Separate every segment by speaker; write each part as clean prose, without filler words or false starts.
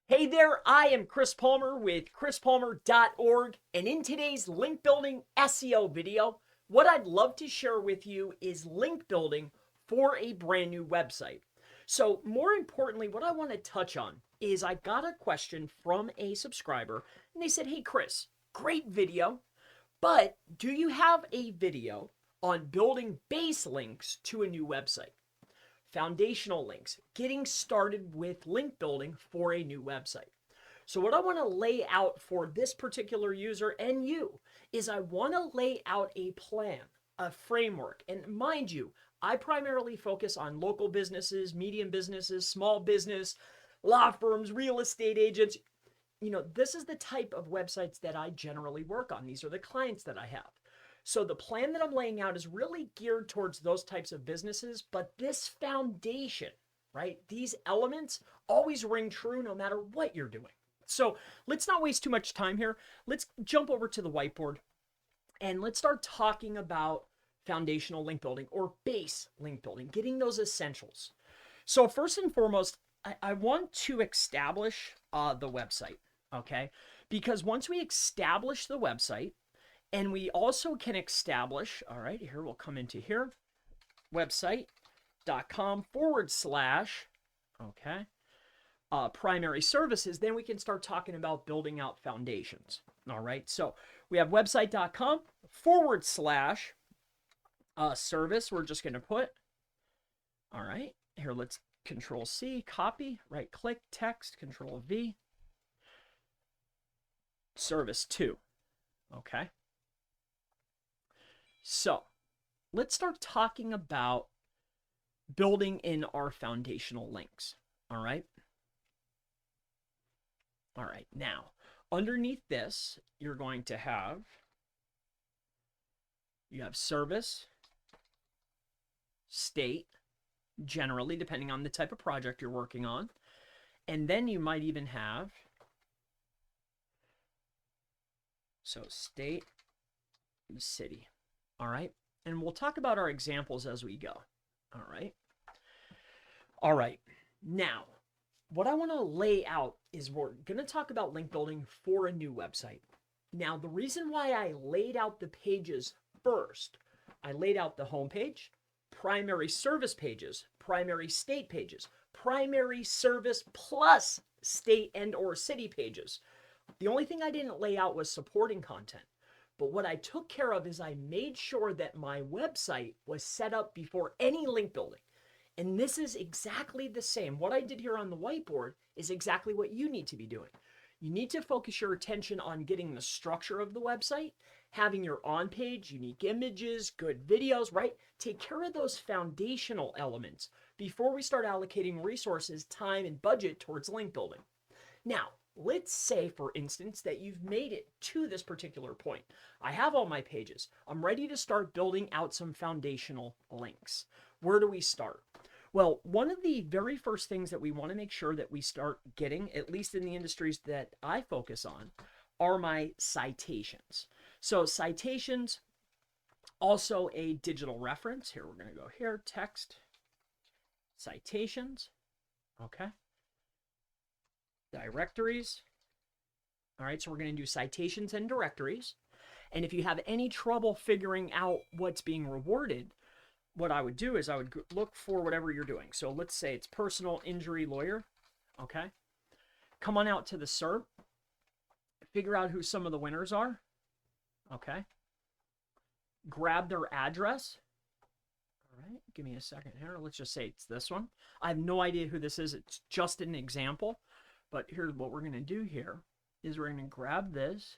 Speaker 1: Hey there, I am Chris Palmer with chrispalmer.org, and in today's link building SEO video, what I'd love to share with you is link building for a brand new website. So, more importantly, what I want to touch on is I got a question from a subscriber, and they said, "Hey Chris, great video, but do you have a video on building base links to a new website?" Foundational links, getting started with link building for a new website. So what I want to lay out for this particular user and you is I want to lay out a plan, a framework. And mind you, I primarily focus on local businesses, medium businesses, small business, law firms, real estate agents. This is the type of websites that I generally work on. These are the clients that I have. So the plan that I'm laying out is really geared towards those types of businesses, but this foundation, right? These elements always ring true no matter what you're doing. So let's not waste too much time here. Let's jump over to the whiteboard and let's start talking about foundational link building or base link building, getting those essentials. So first and foremost, I want to establish the website, okay? Because once we establish the website, and we also can establish, all right, here we'll come into here, website.com / okay, primary services, then we can start talking about building out foundations. All right, so we have website.com / service, we're just going to put, all right, here let's Control C, copy, right click, text, Control V, service 2, okay. So let's start talking about building in our foundational links. All right. All right. Now, underneath this, you have service, state, generally, depending on the type of project you're working on. And then you might even have, so state, city. All right. And we'll talk about our examples as we go. All right. All right. Now, what I want to lay out is we're going to talk about link building for a new website. Now, the reason why I laid out the pages first, I laid out the home page, primary service pages, primary state pages, primary service plus state and or city pages. The only thing I didn't lay out was supporting content. But what I took care of is I made sure that my website was set up before any link building. And this is exactly the same. What I did here on the whiteboard is exactly what you need to be doing. You need to focus your attention on getting the structure of the website, having your on-page, unique images, good videos, right? Take care of those foundational elements before we start allocating resources, time, and budget towards link building. Now, let's say, for instance, that you've made it to this particular point. I have all my pages. I'm ready to start building out some foundational links. Where do we start? Well, one of the very first things that we want to make sure that we start getting, at least in the industries that I focus on, are my citations. So citations, also a digital reference. Here, we're going to go here, text, citations, okay. Directories. All right, so we're going to do citations and directories. And if you have any trouble figuring out what's being rewarded, what I would do is I would look for whatever you're doing. So let's say it's personal injury lawyer. Okay. Come on out to the SERP. Figure out who some of the winners are. Okay. Grab their address. All right. Give me a second here. Let's just say it's this one. I have no idea who this is. It's just an example. But here's what we're going to do here is we're going to grab this,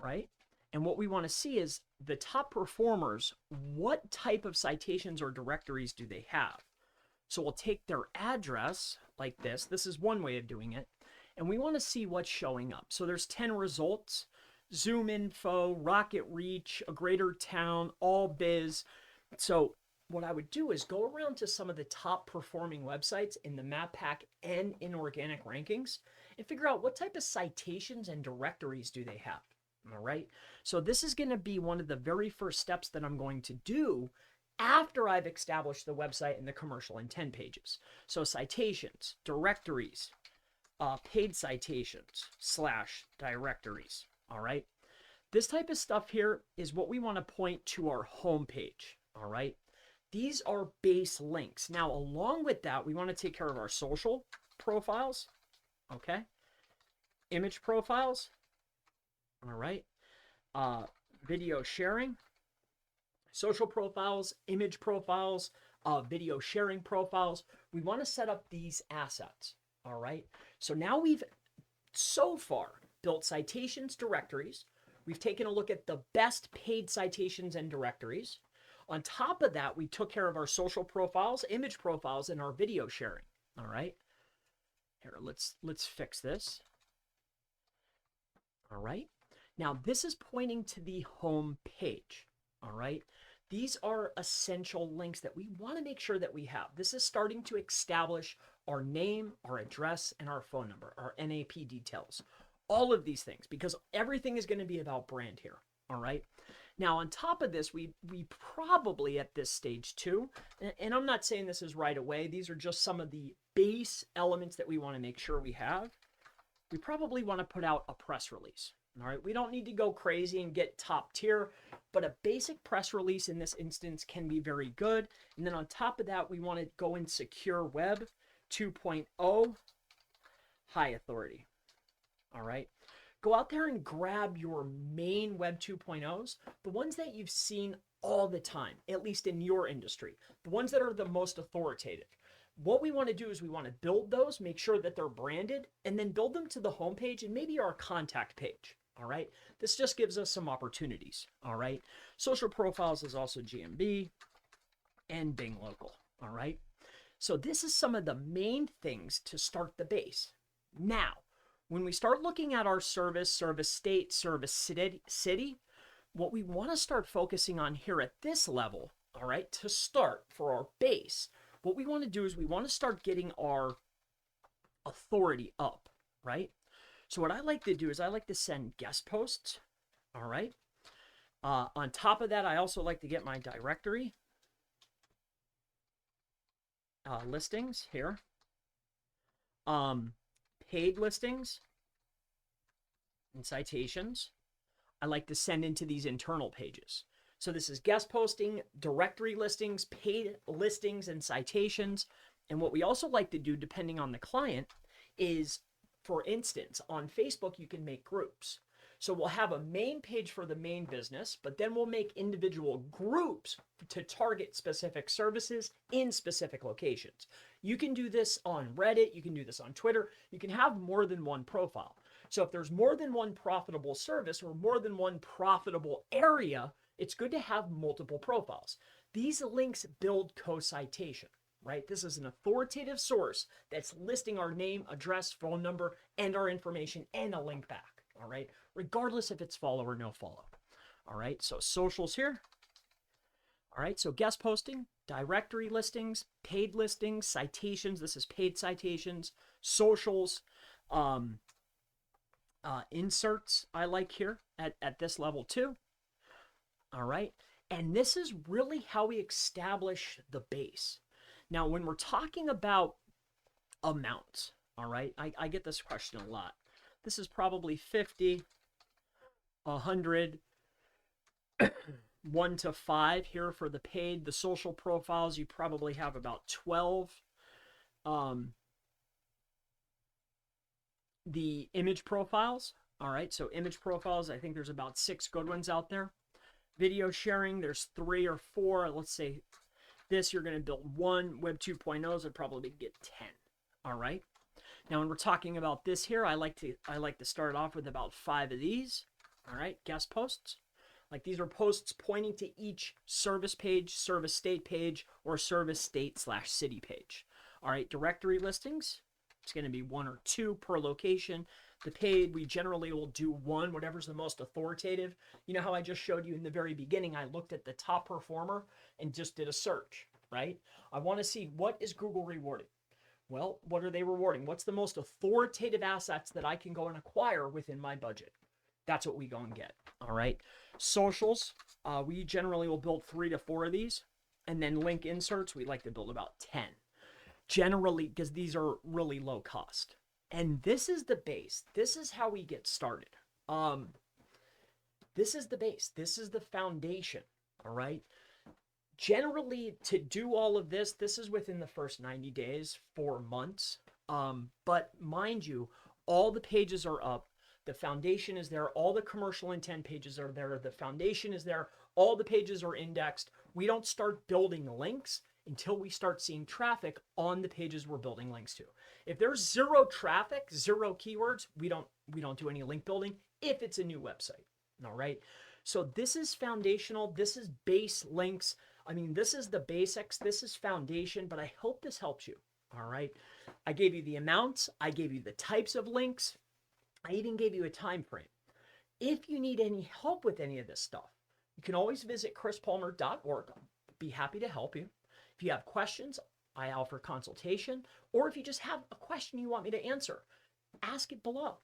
Speaker 1: right? And what we want to see is the top performers, what type of citations or directories do they have? So we'll take their address like this. This is one way of doing it. And we want to see what's showing up. So there's 10 results, Zoom info, Rocket Reach, a greater town, all biz. So what I would do is go around to some of the top performing websites in the map pack and in organic rankings and figure out what type of citations and directories do they have. All right. So this is going to be one of the very first steps that I'm going to do after I've established the website and the commercial intent pages. So citations, directories, paid citations / directories. All right. This type of stuff here is what we want to point to our home page. All right. These are base links. Now, along with that, we want to take care of our social profiles. Okay. Image profiles. All right. Video sharing, social profiles, image profiles, video sharing profiles. We want to set up these assets. All right. So now we've so far built citations directories. We've taken a look at the best paid citations and directories. On top of that, we took care of our social profiles, image profiles, and our video sharing. All right. Here, let's fix this. All right. Now, this is pointing to the home page. All right. These are essential links that we want to make sure that we have. This is starting to establish our name, our address, and our phone number, our NAP details. All of these things, because everything is going to be about brand here. All right. Now, on top of this, we probably at this stage too, and I'm not saying this is right away. These are just some of the base elements that we want to make sure we have. We probably want to put out a press release. All right. We don't need to go crazy and get top tier, but a basic press release in this instance can be very good. And then on top of that, we want to go in secure web 2.0 high authority. All right. Go out there and grab your main Web 2.0s, the ones that you've seen all the time, at least in your industry, the ones that are the most authoritative. What we want to do is we want to build those, make sure that they're branded, and then build them to the homepage and maybe our contact page. All right. This just gives us some opportunities. All right. Social profiles is also GMB and Bing local. All right. So this is some of the main things to start the base. Now, when we start looking at our service state, service city, what we want to start focusing on here at this level, all right, to start for our base, what we want to do is we want to start getting our authority up, right? So what I like to do is I like to send guest posts, all right? On top of that, I also like to get my directory listings here. Paid listings and citations. I like to send into these internal pages. So this is guest posting, directory listings, paid listings, and citations. And what we also like to do, depending on the client, is, for instance, on Facebook, you can make groups. So we'll have a main page for the main business, but then we'll make individual groups to target specific services in specific locations. You can do this on Reddit. You can do this on Twitter. You can have more than one profile. So if there's more than one profitable service or more than one profitable area, it's good to have multiple profiles. These links build co-citation, right? This is an authoritative source that's listing our name, address, phone number, and our information and a link back. All right, regardless if it's follow or no follow. All right, so socials here. All right, so guest posting, directory listings, paid listings, citations. This is paid citations, socials, inserts I like here at this level too. All right, and this is really how we establish the base. Now, when we're talking about amounts, all right, I get this question a lot. This is probably 50, 100, 1 to 5 here for the paid. The social profiles, you probably have about 12. The image profiles, all right, so image profiles, I think there's about 6 good ones out there. Video sharing, there's 3 or 4. Let's say this, you're going to build 1. Web 2.0s would probably get 10, all right? Now, when we're talking about this here, I like to start off with about 5 of these. All right, guest posts. Like these are posts pointing to each service page, service state page, or service state / city page. All right, directory listings. It's going to be 1 or 2 per location. The paid, we generally will do 1, whatever's the most authoritative. You know how I just showed you in the very beginning, I looked at the top performer and just did a search, right? I want to see what is Google rewarding. Well, what are they rewarding? What's the most authoritative assets that I can go and acquire within my budget? That's what we go and get. All right. Socials, we generally will build 3 to 4 of these. And then link inserts, we like to build about 10. Generally, because these are really low cost. And this is the base. This is how we get started. This is the base. This is the foundation. All right. Generally, to do all of this, this is within the first 90 days, 4 months. But mind you, all the pages are up. The foundation is there. All the commercial intent pages are there. The foundation is there. All the pages are indexed. We don't start building links until we start seeing traffic on the pages we're building links to. If there's zero traffic, zero keywords, we don't do any link building if it's a new website. All right. So this is foundational. This is base links. I mean, this is the basics. This is foundation, but I hope this helps you. All right. I gave you the amounts. I gave you the types of links. I even gave you a time frame. If you need any help with any of this stuff, you can always visit chrispalmer.org. I'll be happy to help you. If you have questions, I offer consultation. Or if you just have a question you want me to answer, ask it below.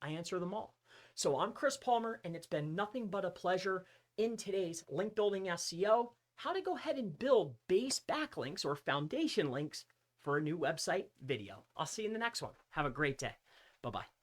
Speaker 1: I answer them all. So I'm Chris Palmer, and it's been nothing but a pleasure in today's Link Building SEO, how to go ahead and build base backlinks or foundation links for a new website video. I'll see you in the next one. Have a great day. Bye-bye.